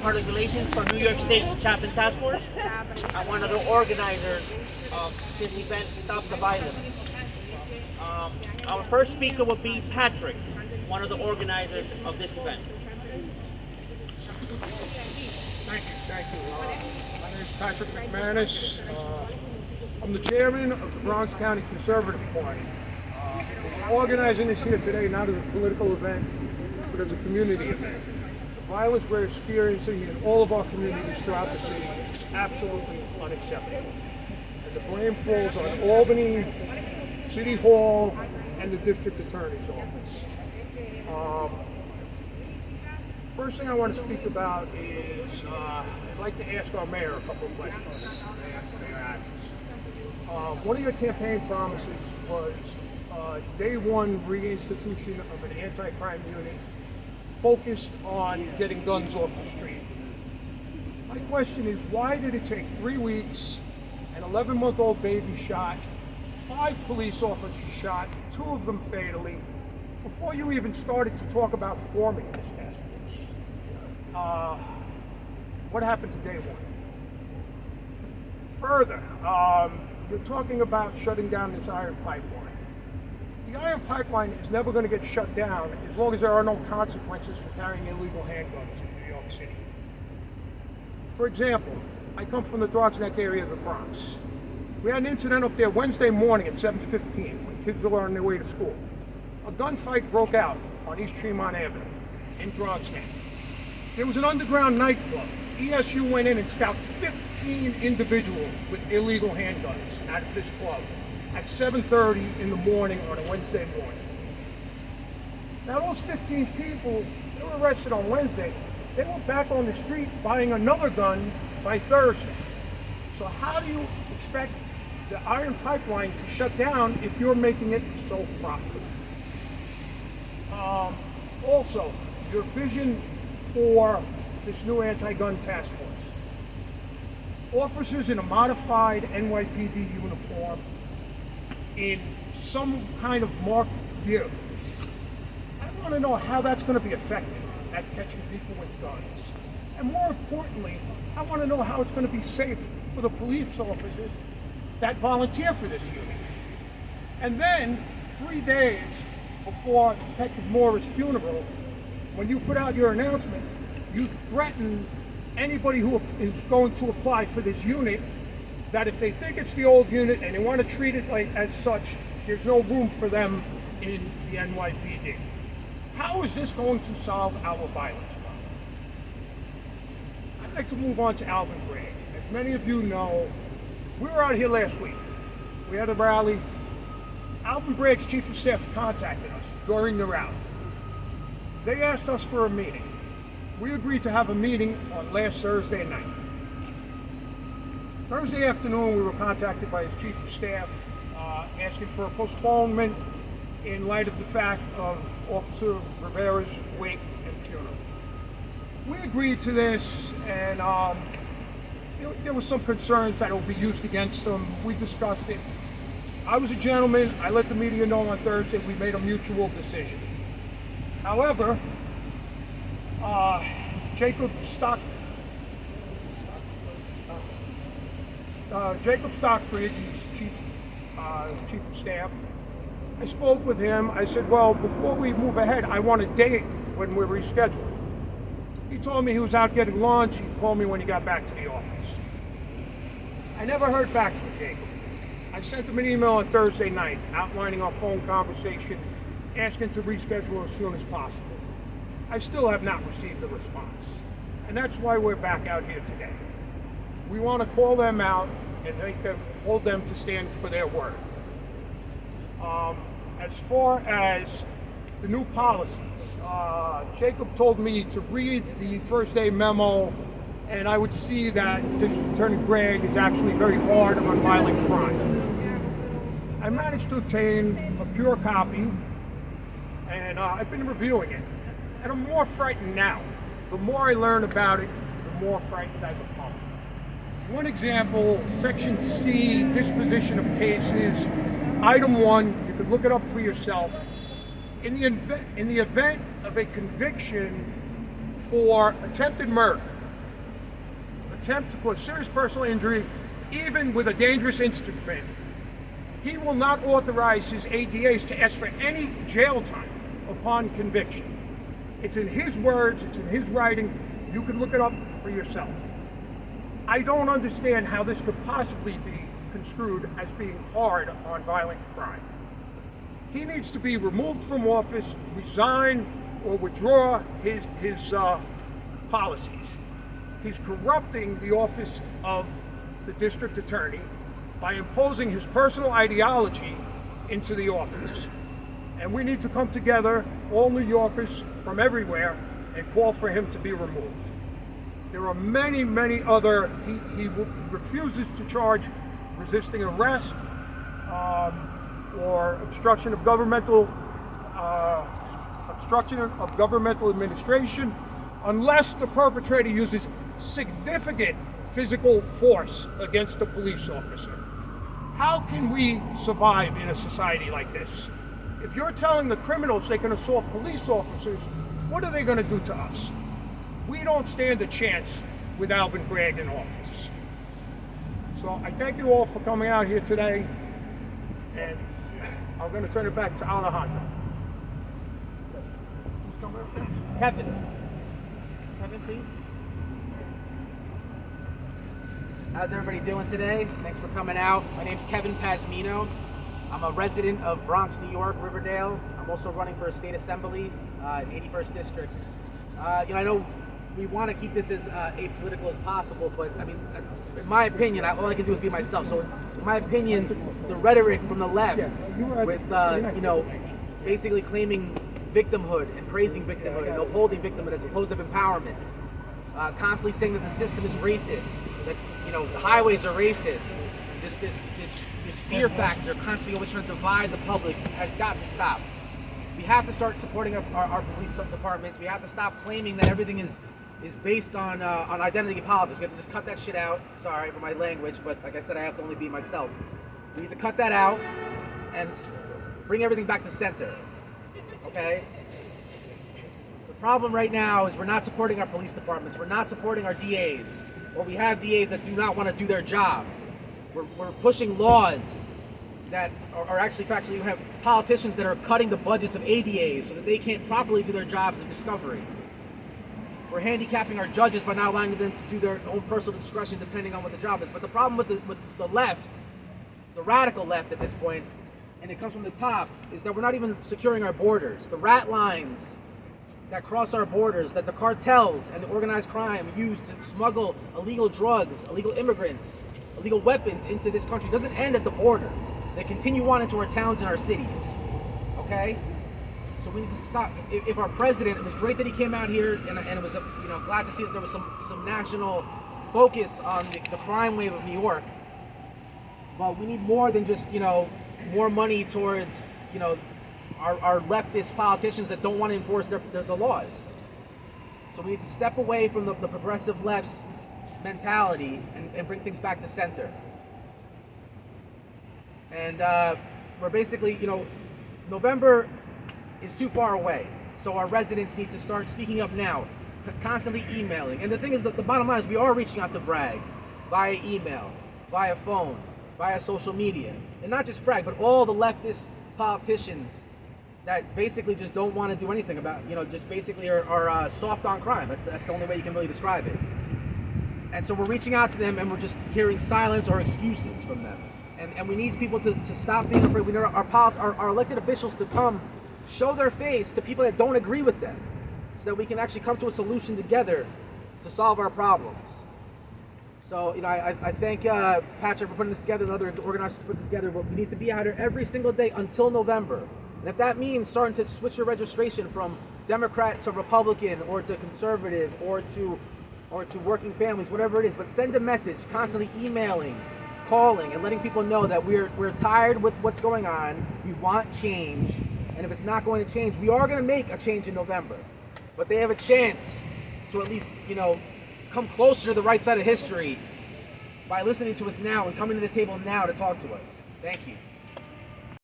Public Relations for New York State Chaplain Task Force. I'm one of the organizers of this event, Stop the Violence. Our first speaker will be Patrick, one of the organizers of this event. Thank you. My name is Patrick McManus. I'm the chairman of the Bronx County Conservative Party. We're organizing this here today not as a political event, but as a community event. The violence we're experiencing in all of our communities throughout the city is absolutely unacceptable. And the blame falls on Albany, City Hall, and the District Attorney's Office. First thing I want to speak about is I'd like to ask our mayor a couple of questions. Mayor Adams. One of your campaign promises was day one reinstitution of an anti-crime unit focused on getting guns off the street. My question is, why did it take 3 weeks, an 11-month-old baby shot, 5 police officers shot, 2 of them fatally, before you even started to talk about forming this task force? What happened to day one? Further, you're talking about shutting down this iron pipeline. The iron pipeline is never going to get shut down as long as there are no consequences for carrying illegal handguns in New York City. For example, I come from the Dogs Neck area of the Bronx. We had an incident up there Wednesday morning at 7:15 when kids were on their way to school. A gunfight broke out on East Tremont Avenue in Dogs Neck. There was an underground nightclub. ESU went in and scouted 15 individuals with illegal handguns at this club at 7:30 in the morning on a Wednesday morning. Now those 15 people, they were arrested on Wednesday. They were back on the street buying another gun by Thursday. So how do you expect the iron pipeline to shut down if you're making it so profitable? Also, your vision for this new anti-gun task force. Officers in a modified NYPD uniform in some kind of marked vehicles. I want to know how that's going to be effective at catching people with guns. And more importantly, I want to know how it's going to be safe for the police officers that volunteer for this unit. And then, 3 days before Detective Moore's funeral, when you put out your announcement, you threaten anybody who is going to apply for this unit that if they think it's the old unit and they want to treat it like as such, there's no room for them in the NYPD. How is this going to solve our violence problem? I'd like to move on to Alvin Bragg. As many of you know, we were out here last week. We had a rally. Alvin Bragg's chief of staff contacted us during the rally. They asked us for a meeting. We agreed to have a meeting on last Thursday night. Thursday afternoon, we were contacted by his chief of staff asking for a postponement in light of the fact of Officer Rivera's wake and funeral. We agreed to this, and there was some concerns that it would be used against them. We discussed it. I was a gentleman. I let the media know on Thursday. We made a mutual decision. However, Jacob Stockbridge, he's chief of staff. I spoke with him. I said, well, before we move ahead, I want a date when we're rescheduling. He told me he was out getting lunch. He'd call me when he got back to the office. I never heard back from Jacob. I sent him an email on Thursday night outlining our phone conversation, asking to reschedule as soon as possible. I still have not received a response. And that's why we're back out here today. We want to call them out and hold them to stand for their word. As far as the new policies, Jacob told me to read the first day memo, and I would see that District Attorney Bragg is actually very hard on violent crime. I managed to obtain a pure copy, and I've been reviewing it. And I'm more frightened now. The more I learn about it, the more frightened I become. One example, Section C, disposition of cases, Item 1, you can look it up for yourself. In the event of a conviction for attempted murder, attempt to cause serious personal injury, even with a dangerous instrument, he will not authorize his ADAs to ask for any jail time upon conviction. It's in his words, it's in his writing. You can look it up for yourself. I don't understand how this could possibly be construed as being hard on violent crime. He needs to be removed from office, resign, or withdraw his policies. He's corrupting the office of the district attorney by imposing his personal ideology into the office. And we need to come together, all New Yorkers from everywhere, and call for him to be removed. There are many, many other, he refuses to charge resisting arrest or obstruction of governmental administration unless the perpetrator uses significant physical force against a police officer. How can we survive in a society like this? If you're telling the criminals they can assault police officers, what are they going to do to us? We don't stand a chance with Alvin Bragg in office. So I thank you all for coming out here today, and I'm going to turn it back to Alejandro. Who's coming up next? Kevin. Kevin, please. How's everybody doing today? Thanks for coming out. My name's Kevin Pasmino. I'm a resident of Bronx, New York, Riverdale. I'm also running for a state assembly in 81st District. I know we want to keep this as apolitical as possible, but I mean, in my opinion, all I can do is be myself. So, in my opinion, the rhetoric from the left, with basically claiming victimhood and praising victimhood and upholding victimhood as opposed to empowerment, constantly saying that the system is racist, that the highways are racist. This fear factor, constantly always trying to divide the public, has got to stop. We have to start supporting our police departments. We have to stop claiming that everything is based on identity politics. We have to just cut that shit out. Sorry for my language, but like I said, I have to only be myself. We need to cut that out and bring everything back to center. Okay? The problem right now is we're not supporting our police departments. We're not supporting our DAs. Or we have DAs that do not want to do their job. We're pushing laws that are actually you have politicians that are cutting the budgets of ADAs so that they can't properly do their jobs of discovery. We're handicapping our judges by not allowing them to do their own personal discretion depending on what the job is. But the problem with the left, the radical left at this point, and it comes from the top, is that we're not even securing our borders. The rat lines that cross our borders, that the cartels and the organized crime use to smuggle illegal drugs, illegal immigrants, illegal weapons into this country doesn't end at the border. They continue on into our towns and our cities. Okay? So we need to stop. If our president, it was great that he came out here, and it was glad to see that there was some national focus on the crime wave of New York. But we need more than just more money towards our leftist politicians that don't want to enforce the laws. So we need to step away from the progressive left's mentality and bring things back to center. And we're basically, November is too far away. So our residents need to start speaking up now, constantly emailing. And the thing is that the bottom line is we are reaching out to Bragg via email, via phone, via social media. And not just Bragg, but all the leftist politicians that basically just don't want to do anything about, just basically are soft on crime. That's the only way you can really describe it. And so we're reaching out to them, and we're just hearing silence or excuses from them. And we need people to stop being afraid. We need our elected officials to come show their face to people that don't agree with them, so that we can actually come to a solution together to solve our problems. So, I thank Patrick for putting this together and other organizers to put this together. But we need to be out here every single day until November. And if that means starting to switch your registration from Democrat to Republican, or to conservative, or to working families, whatever it is, but send a message, constantly emailing, calling, and letting people know that we're tired with what's going on. We want change, and if it's not going to change, we are going to make a change in November. But they have a chance to at least, come closer to the right side of history by listening to us now and coming to the table now to talk to us. Thank you.